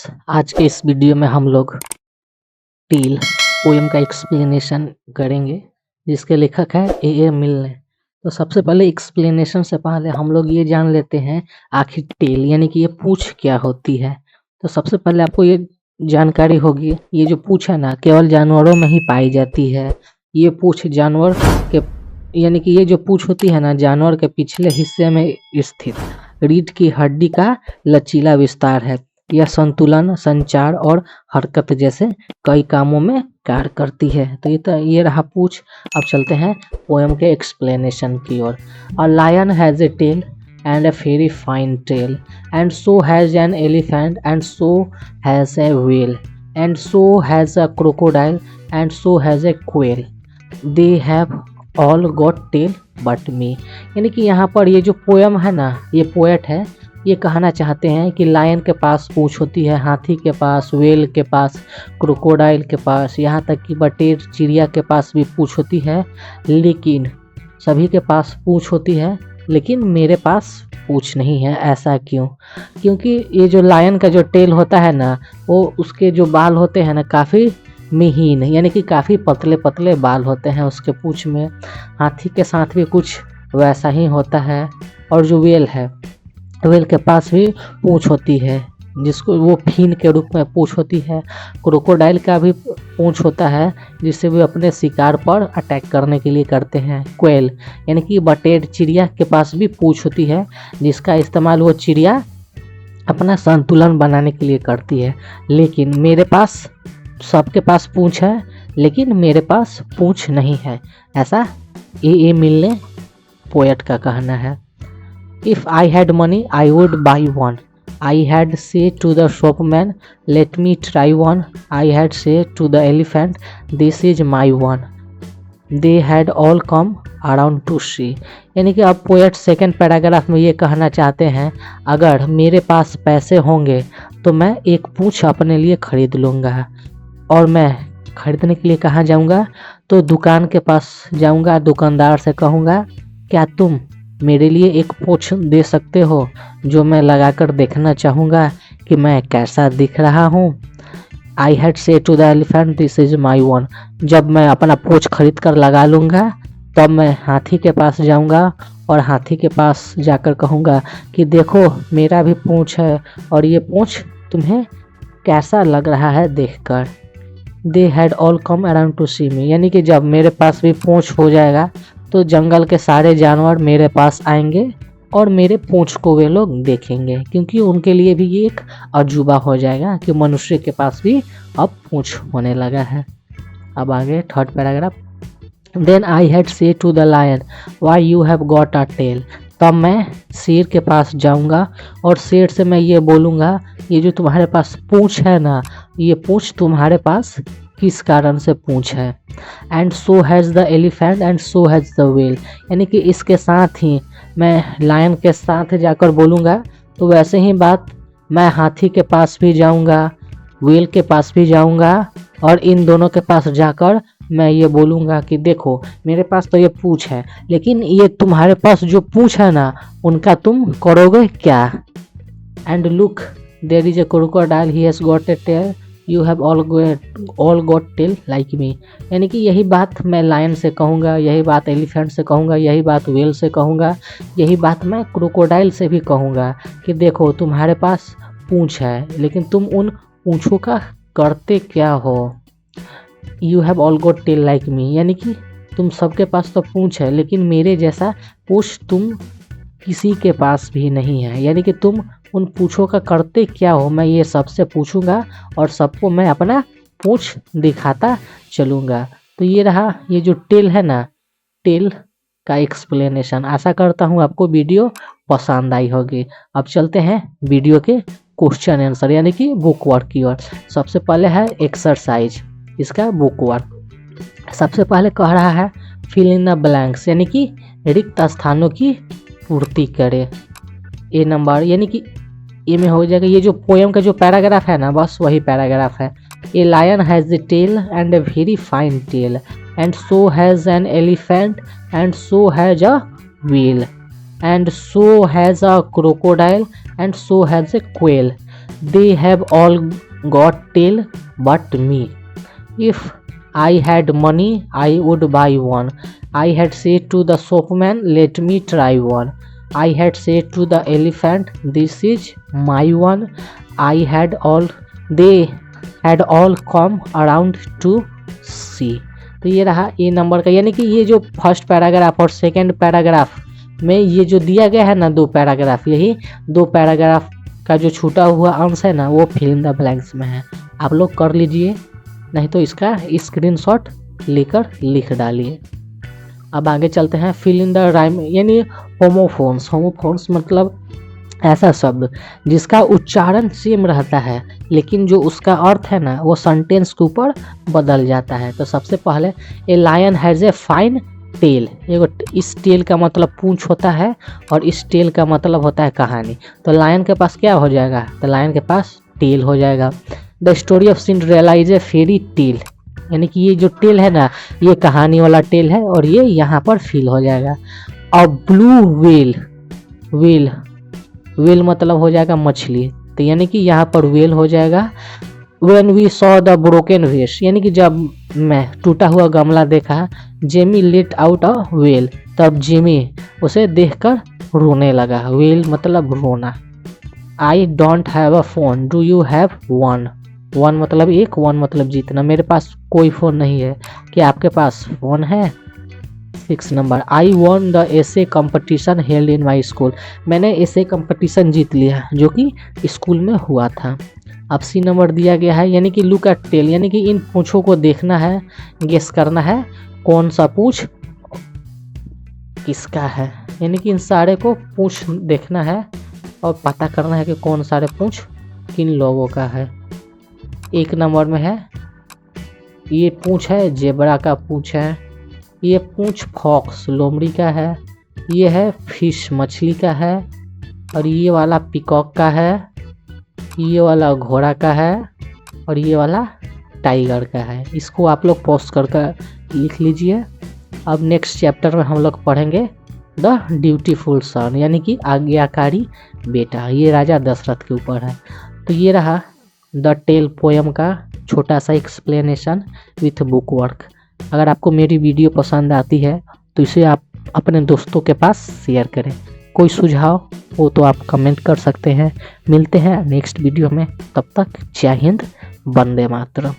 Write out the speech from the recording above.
आज के इस वीडियो में हम लोग टील पोएम का एक्सप्लेनेशन करेंगे जिसके लेखक है ए मिल ने। तो सबसे पहले एक्सप्लेनेशन से पहले हम लोग ये जान लेते हैं आखिर टेल यानी कि ये पूंछ क्या होती है। तो सबसे पहले आपको ये जानकारी होगी, ये जो पूंछ है ना केवल जानवरों में ही पाई जाती है। ये पूंछ जानवर के यानी कि ये जो पूंछ होती है ना जानवर के पिछले हिस्से में स्थित रीढ़ की हड्डी का लचीला विस्तार है। यह संतुलन, संचार और हरकत जैसे कई कामों में कार्य करती है। तो ये रहा पूछ। अब चलते हैं पोएम के एक्सप्लेनेशन की ओर। A lion has a tail and a very fine tail, and so has an elephant, and so has a whale, and so has a crocodile, and so has a quail. They have all got tail but me. यानी कि यहाँ पर ये जो poem है ना, ये poet है, ये कहना चाहते हैं कि लायन के पास पूंछ होती है, हाथी के पास, वेल के पास, क्रोकोडाइल के पास, यहाँ तक कि बटेर चिड़िया के पास भी पूंछ होती है, लेकिन सभी के पास पूंछ होती है लेकिन मेरे पास पूंछ नहीं है। ऐसा क्यों? क्योंकि ये जो लायन का जो टेल होता है ना, वो उसके जो बाल होते हैं ना काफ़ी महीन, यानी कि काफ़ी पतले पतले बाल होते हैं उसके पूंछ में। हाथी के साथ भी कुछ वैसा ही होता है। और जो वेल है, वेल के पास भी पूंछ होती है जिसको वो फीन के रूप में पूंछ होती है। क्रोकोडाइल का भी पूंछ होता है जिसे वे अपने शिकार पर अटैक करने के लिए करते हैं। क्वेल यानी कि बटेर चिड़िया के पास भी पूंछ होती है जिसका इस्तेमाल वो चिड़िया अपना संतुलन बनाने के लिए करती है। लेकिन मेरे पास, सबके पास पूंछ है लेकिन मेरे पास पूंछ नहीं है। ऐसा ए मिल ने पोएट का कहना है। If I had money I would buy one. I had said to the shopman, let me try one. I had said to the elephant, this is my one. They had all come around to see. यानी कि अब poet second paragraph में ये कहना चाहते हैं, अगर मेरे पास पैसे होंगे तो मैं एक पूंछ अपने लिए खरीद लूँगा। और मैं खरीदने के लिए कहाँ जाऊँगा? तो दुकान के पास जाऊँगा, दुकानदार से कहूँगा, क्या तुम मेरे लिए एक पूंछ दे सकते हो जो मैं लगाकर देखना चाहूँगा कि मैं कैसा दिख रहा हूँ। आई हैड से to the elephant this is my one. जब मैं अपना पूंछ खरीद कर लगा लूँगा तब मैं हाथी के पास जाऊँगा और हाथी के पास जाकर कहूँगा कि देखो मेरा भी पूंछ है और ये पूंछ तुम्हें कैसा लग रहा है देखकर। They had all come around to see me. यानी कि जब मेरे पास भी पूंछ हो जाएगा तो जंगल के सारे जानवर मेरे पास आएंगे और मेरे पूंछ को वे लोग देखेंगे, क्योंकि उनके लिए भी ये एक अजूबा हो जाएगा कि मनुष्य के पास भी अब पूंछ होने लगा है। अब आगे third paragraph. Then I had से to the lion why you have got a tail. तब मैं शेर के पास जाऊंगा और शेर से मैं ये बोलूँगा, ये जो तुम्हारे पास पूंछ है ना, ये पूंछ तुम्हारे पास किस कारण से पूंछ है। And so has the elephant and so has the well. यानी कि इसके साथ ही मैं लायन के साथ जाकर बोलूँगा तो वैसे ही बात मैं हाथी के पास भी जाऊँगा, वेल के पास भी जाऊँगा और इन दोनों के पास जाकर मैं ये बोलूँगा कि देखो मेरे पास तो ये पूंछ है लेकिन ये तुम्हारे पास जो पूंछ है ना उनका तुम करोगे क्या। And look there is a crocodile he has got a tail you have all got tail like me. यानी कि यही बात मैं लायन से कहूँगा, यही बात एलिफेंट से कहूँगा, यही बात वेल से कहूँगा, यही बात मैं क्रोकोडाइल से भी कहूँगा कि देखो तुम्हारे पास पूंछ है लेकिन तुम उन पूंछों का करते क्या हो। You have all got tail like me. यानी कि तुम सबके पास तो पूंछ है लेकिन मेरे जैसा पूंछ तुम किसी के पास भी नहीं है। यानी कि तुम उन पूंछों का करते क्या हो, मैं ये सबसे पूछूंगा और सबको मैं अपना पूंछ दिखाता चलूँगा। तो ये रहा ये जो टेल है ना, टेल का एक्सप्लेनेशन। आशा करता हूँ आपको वीडियो पसंद आई होगी। अब चलते हैं वीडियो के क्वेश्चन आंसर यानी कि बुक वर्क की ओर। सबसे पहले है एक्सरसाइज, इसका बुक वर्क। सबसे पहले कह रहा है फिल इन द ब्लैंक्स यानी कि रिक्त स्थानों की पूर्ति करे। ए नंबर यानी कि ए में हो जाएगा। ये जो पोएम का जो पैराग्राफ है ना बस वही पैराग्राफ है। A lion has a tail and a very fine tail and so has an elephant and so has a whale and so has a crocodile and so has a quail they have all got tail but me, if I had money I would buy one. I had said to the shopman, let me try one. I had said to the elephant, this is my one. They had all come around to see. तो ये रहा ए number का, यानी कि ये जो first paragraph और second paragraph में ये जो दिया गया है ना 2 पैराग्राफ, यही 2 पैराग्राफ का जो छूटा हुआ अंश है ना वो फिल इन द ब्लैंक्स में है। आप लोग कर लीजिए, नहीं तो इसका स्क्रीनशॉट लेकर लिख डालिए। अब आगे चलते हैं। फिल इन द राइम यानी होमोफोन्स। होमोफोन्स मतलब ऐसा शब्द जिसका उच्चारण सेम रहता है लेकिन जो उसका अर्थ है ना वो सेंटेंस के ऊपर बदल जाता है। तो सबसे पहले a lion has a fine tail. इस टेल का मतलब पूंछ होता है और इस टेल का मतलब होता है कहानी। तो लायन के पास क्या हो जाएगा? तो लायन के पास टेल हो जाएगा। The story of Cinderella is a fairy tale, यानी कि ये जो टेल है ना ये कहानी वाला टेल है और ये यहाँ पर फील हो जाएगा। अ ब्लू व्हेल, व्हेल मतलब हो जाएगा मछली, तो यानी कि यहाँ पर व्हेल हो जाएगा। When we saw the broken vase, यानी कि जब मैं टूटा हुआ गमला देखा। Jamie let out a wail, तब जेमी उसे देखकर रोने लगा। व्हेल मतलब रोना। I don't have a phone, do you have one? One मतलब एक, वन मतलब जीतना। मेरे पास कोई फ़ोन नहीं है, क्या आपके पास फ़ोन है? 6 number. I won the essay competition held in my school, मैंने एसे कंपटीशन जीत लिया जो कि स्कूल में हुआ था। अब सी नंबर दिया गया है, यानी कि लुक एट टेल, यानी कि इन पूँछों को देखना है, गेस करना है कौन सा पूँछ किसका है। यानी कि इन सारे को पूँछ देखना है और पता करना है कि कौन सारे पूँछ किन लोगों का है। 1 नंबर में है, ये पूँछ है जेबरा का पूँछ है, ये पूँछ फॉक्स लोमड़ी का है, ये है फिश मछली का है, और ये वाला पिकॉक का है, ये वाला घोड़ा का है, और ये वाला टाइगर का है। इसको आप लोग पोस्ट करके लिख लीजिए। अब नेक्स्ट चैप्टर में हम लोग पढ़ेंगे द ड्यूटीफुल सन, यानी कि आज्ञाकारी बेटा। ये राजा दशरथ के ऊपर है। तो ये रहा द टेल पोएम का छोटा सा एक्सप्लेनेशन विथ बुक वर्क। अगर आपको मेरी वीडियो पसंद आती है तो इसे आप अपने दोस्तों के पास शेयर करें। कोई सुझाव हो तो आप कमेंट कर सकते हैं। मिलते हैं नेक्स्ट वीडियो में, तब तक जय हिंद, वंदे मातरम।